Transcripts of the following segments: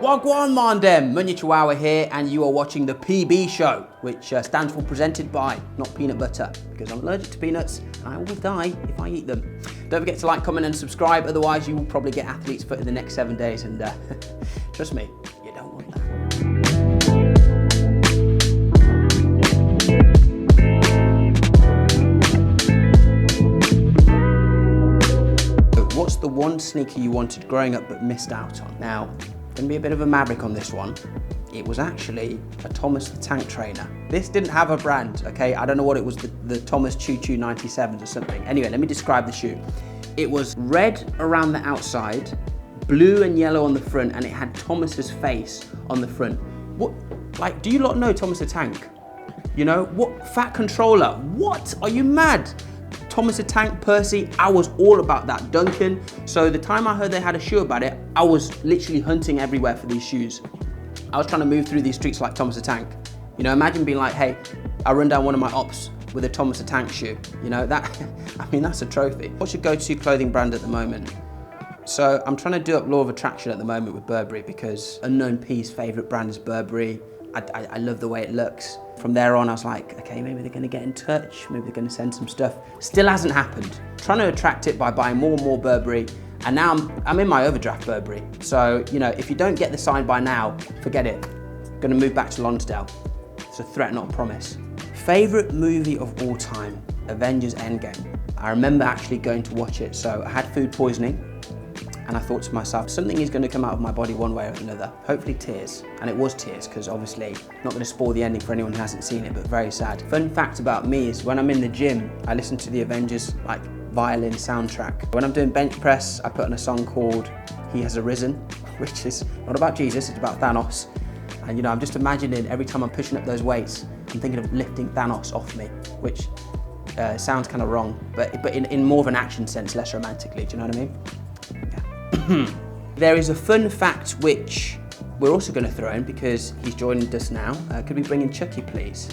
Wagwan Mandem, Munya Chawawa here, and you are watching the PB show, which stands for Presented By, not peanut butter, because I'm allergic to peanuts and I will die if I eat them. Don't forget to like, comment and subscribe, otherwise you will probably get athlete's foot in the next 7 days, and trust me, you don't want that. What's the one sneaker you wanted growing up but missed out on? Now, gonna be a bit of a maverick on this one. It was actually a Thomas the Tank Trainer. This didn't have a brand, okay? I don't know what it was, the Thomas Choo Choo 97s or something. Anyway, let me describe the shoe. It was red around the outside, blue and yellow on the front, and it had Thomas's face on the front. What, like, do you lot know Thomas the Tank? You know, what, Fat Controller, what? Are you mad? Thomas the Tank, Percy, I was all about that. Duncan. So the time I heard they had a shoe about it, I was literally hunting everywhere for these shoes. I was trying to move through these streets like Thomas the Tank. You know, imagine being like, hey, I run down one of my ops with a Thomas the Tank shoe. You know, that, I mean, that's a trophy. What's your go-to clothing brand at the moment? So I'm trying to do up Law of Attraction at the moment with Burberry, because Unknown P's favorite brand is Burberry. I love the way it looks. From there on, I was like, okay, maybe they're gonna get in touch, maybe they're gonna send some stuff. Still hasn't happened. Trying to attract it by buying more and more Burberry, and now I'm in my overdraft Burberry. So, you know, if you don't get the sign by now, forget it. Gonna move back to Lonsdale. It's a threat, not a promise. Favorite movie of all time, Avengers Endgame. I remember actually going to watch it. So I had food poisoning, and I thought to myself, something is going to come out of my body one way or another. Hopefully tears. And it was tears, because obviously, not going to spoil the ending for anyone who hasn't seen it, but very sad. Fun fact about me is when I'm in the gym, I listen to the Avengers like violin soundtrack. When I'm doing bench press, I put on a song called He Has Arisen, which is not about Jesus, it's about Thanos. And you know, I'm just imagining every time I'm pushing up those weights, I'm thinking of lifting Thanos off me, which sounds kind of wrong, but in more of an action sense, less romantically, do you know what I mean? There is a fun fact which we're also going to throw in because he's joining us now. Could we bring in Chucky, please?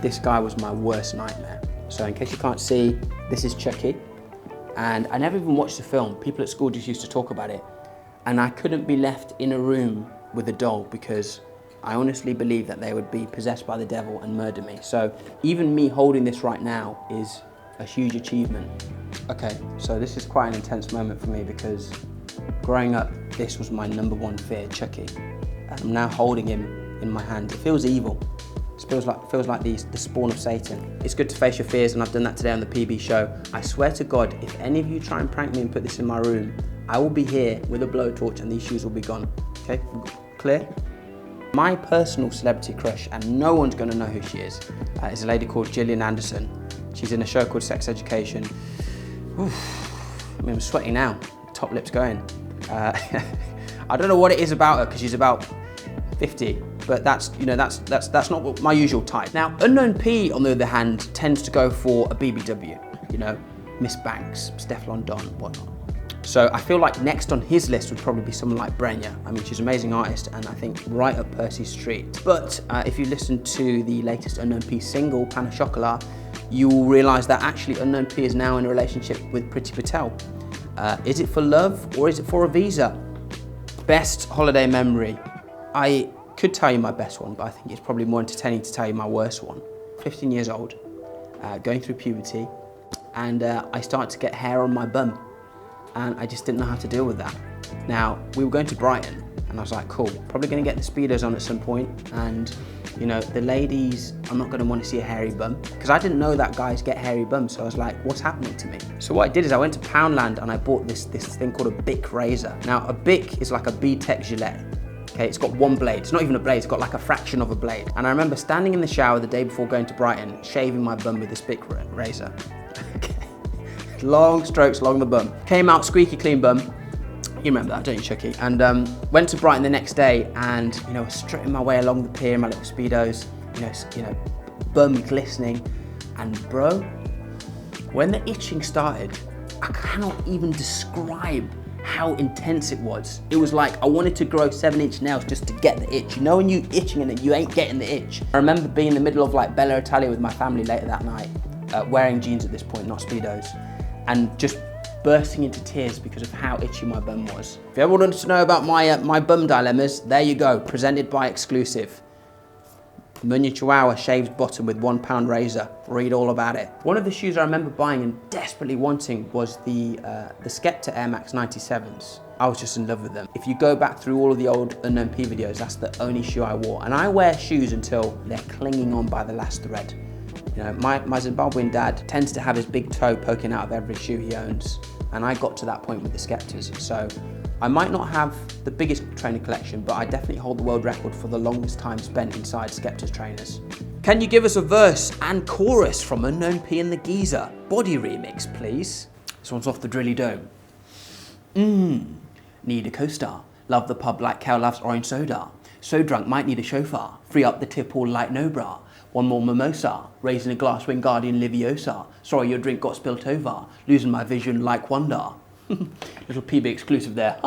This guy was my worst nightmare. So in case you can't see, this is Chucky. And I never even watched the film. People at school just used to talk about it. And I couldn't be left in a room with a doll because I honestly believe that they would be possessed by the devil and murder me. So even me holding this right now is a huge achievement. Okay, so this is quite an intense moment for me because growing up, this was my #1 fear, Chucky. And I'm now holding him in my hand. It feels evil. It feels like the spawn of Satan. It's good to face your fears, and I've done that today on the PB show. I swear to God, if any of you try and prank me and put this in my room, I will be here with a blowtorch and these shoes will be gone. Okay, clear? My personal celebrity crush, and no one's gonna know who she is a lady called Gillian Anderson. She's in a show called Sex Education. Oof, I mean, I'm sweating now. Top lips going. I don't know what it is about her because she's about 50, but that's not what my usual type. Now, Unknown P, on the other hand, tends to go for a BBW. You know, Miss Banks, Stefflon Don, whatnot. So I feel like next on his list would probably be someone like Brenya. I mean, she's an amazing artist, and I think right up Percy's street. But if you listen to the latest Unknown P single, Pana Chocolat, you will realise that actually Unknown P is now in a relationship with Priti Patel. Is it for love or is it for a visa? Best holiday memory. I could tell you my best one, but I think it's probably more entertaining to tell you my worst one. 15 years old, going through puberty, and I started to get hair on my bum, and I just didn't know how to deal with that. Now, we were going to Brighton, and I was like, cool, probably gonna get the Speedos on at some point, and you know, the ladies are not gonna want to see a hairy bum, because I didn't know that guys get hairy bums, so I was like, what's happening to me? So what I did is I went to Poundland and I bought this thing called a Bic razor. Now, a Bic is like a B-Tech Gillette. Okay, it's got one blade. It's not even a blade, it's got like a fraction of a blade. And I remember standing in the shower the day before going to Brighton, shaving my bum with this Bic razor. Long strokes along the bum. Came out squeaky clean bum. You remember that, don't you, Chucky? And went to Brighton the next day, and you know, strutting my way along the pier in my little Speedos, you know, bum glistening, and bro, when the itching started, I cannot even describe how intense it was. It was like I wanted to grow 7-inch nails just to get the itch. You know when you itching and you ain't getting the itch. I remember being in the middle of like Bella Italia with my family later that night, wearing jeans at this point, not Speedos, and just bursting into tears because of how itchy my bum was. If you ever wanted to know about my bum dilemmas, there you go, presented by exclusive. Munya Chawawa shaved bottom with £1 razor. Read all about it. One of the shoes I remember buying and desperately wanting was the Skepta Air Max 97s. I was just in love with them. If you go back through all of the old Unknown P videos, that's the only shoe I wore. And I wear shoes until they're clinging on by the last thread. You know, my Zimbabwean dad tends to have his big toe poking out of every shoe he owns. And I got to that point with the Skeptas. So I might not have the biggest trainer collection, but I definitely hold the world record for the longest time spent inside Skepta's trainers. Can you give us a verse and chorus from Unknown P and the Geezer? Body remix, please. This one's off the Drilly Dome. Need a co-star. Love the pub like cow loves orange soda. So drunk, might need a chauffeur. Free up the tip all like no bra. One more mimosa. Raising a glass Wingardium Leviosa. Sorry your drink got spilt over. Losing my vision like wonder. Little PB exclusive there.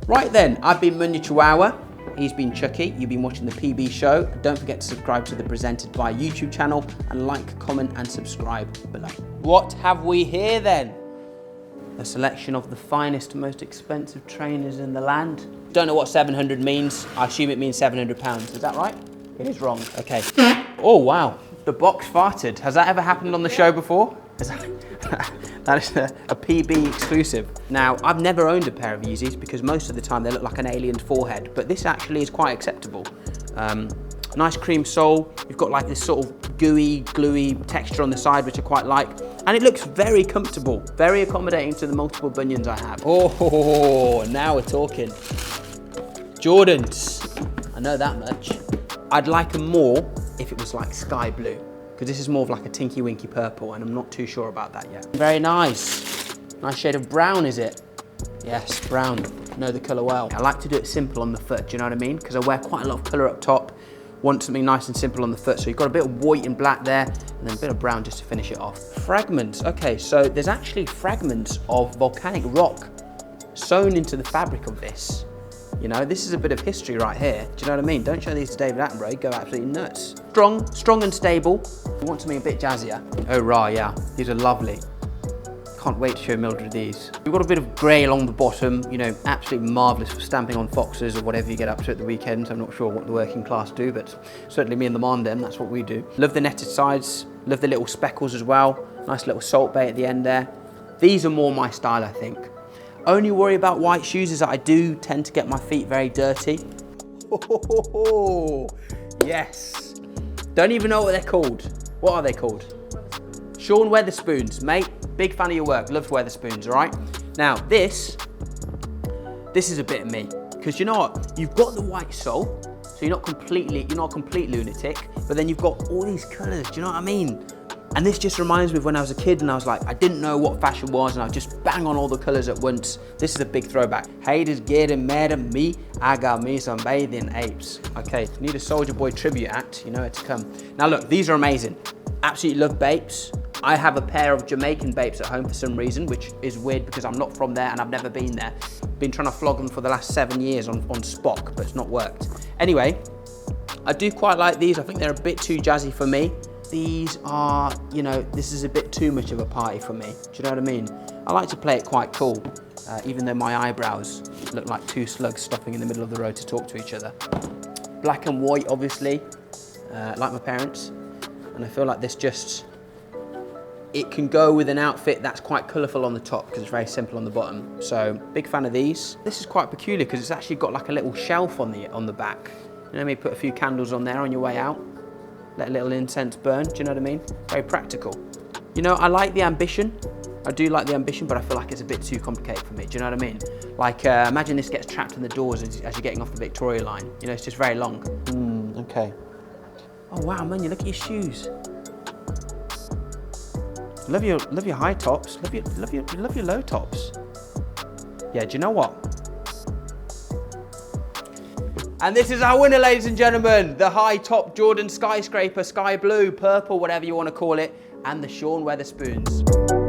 Right then, I've been Munya Chawawa. He's been Chucky. You've been watching the PB show. Don't forget to subscribe to the Presentedby YouTube channel and like, comment and subscribe below. What have we here then? A selection of the finest, most expensive trainers in the land. Don't know what 700 means. I assume it means £700. Is that right? It is wrong. Okay. Oh wow, the box farted. Has that ever happened on the show before? That is a PB exclusive. Now, I've never owned a pair of Yeezys because most of the time they look like an alien's forehead, but this actually is quite acceptable. Nice cream sole. You've got like this sort of gooey, gluey texture on the side, which I quite like. And it looks very comfortable, very accommodating to the multiple bunions I have. Oh, now we're talking. Jordans, I know that much. I'd like them more if it was like sky blue, because this is more of like a tinky winky purple and I'm not too sure about that yet. Very nice. Nice shade of brown, is it? Yes, brown. Know the colour well. I like to do it simple on the foot, do you know what I mean? Because I wear quite a lot of colour up top. Want something nice and simple on the foot. So you've got a bit of white and black there, and then a bit of brown just to finish it off. Fragments, okay, so there's actually fragments of volcanic rock sewn into the fabric of this. You know, this is a bit of history right here. Do you know what I mean? Don't show these to David Attenborough, he'd go absolutely nuts. Strong and stable. You want something a bit jazzier. Oh, right, yeah, these are lovely. Can't wait to show Mildred these. We've got a bit of grey along the bottom, you know, absolutely marvellous for stamping on foxes or whatever you get up to at the weekends. I'm not sure what the working class do, but certainly me and the Mondem, that's what we do. Love the netted sides, love the little speckles as well. Nice little salt bay at the end there. These are more my style, I think. Only worry about white shoes is that I do tend to get my feet very dirty. Oh, yes. Don't even know what they're called. What are they called? Sean Weatherspoons, mate. Big fan of your work. Love Weatherspoons, all right? Now, this is a bit of me. Because you know what? You've got the white sole, so you're not a complete lunatic, but then you've got all these colours, do you know what I mean? And this just reminds me of when I was a kid and I was like, I didn't know what fashion was and I would just bang on all the colours at once. This is a big throwback. Haters getting mad at me, I got me some bathing apes. Okay, need a Soulja Boy tribute act, you know it to come. Now look, these are amazing. Absolutely love Bapes. I have a pair of Jamaican Bapes at home for some reason, which is weird because I'm not from there and I've never been there. Been trying to flog them for the last 7 years on Spock, but it's not worked. Anyway, I do quite like these. I think they're a bit too jazzy for me. These are, you know, this is a bit too much of a party for me. Do you know what I mean? I like to play it quite cool, even though my eyebrows look like two slugs stopping in the middle of the road to talk to each other. Black and white, obviously, like my parents. And I feel like this just, it can go with an outfit that's quite colourful on the top because it's very simple on the bottom. So, big fan of these. This is quite peculiar because it's actually got like a little shelf on the back. You know, maybe put a few candles on there on your way out. Let a little incense burn, do you know what I mean? Very practical. You know, I like the ambition. I do like the ambition, but I feel like it's a bit too complicated for me, do you know what I mean? Like, imagine this gets trapped in the doors as you're getting off the Victoria line. You know, it's just very long. Okay. Oh wow, man, you look at your shoes. Love your high tops. Love your low tops. Yeah, do you know what? And this is our winner, ladies and gentlemen. The high top Jordan skyscraper, sky blue, purple, whatever you want to call it, and the Sean Weatherspoons.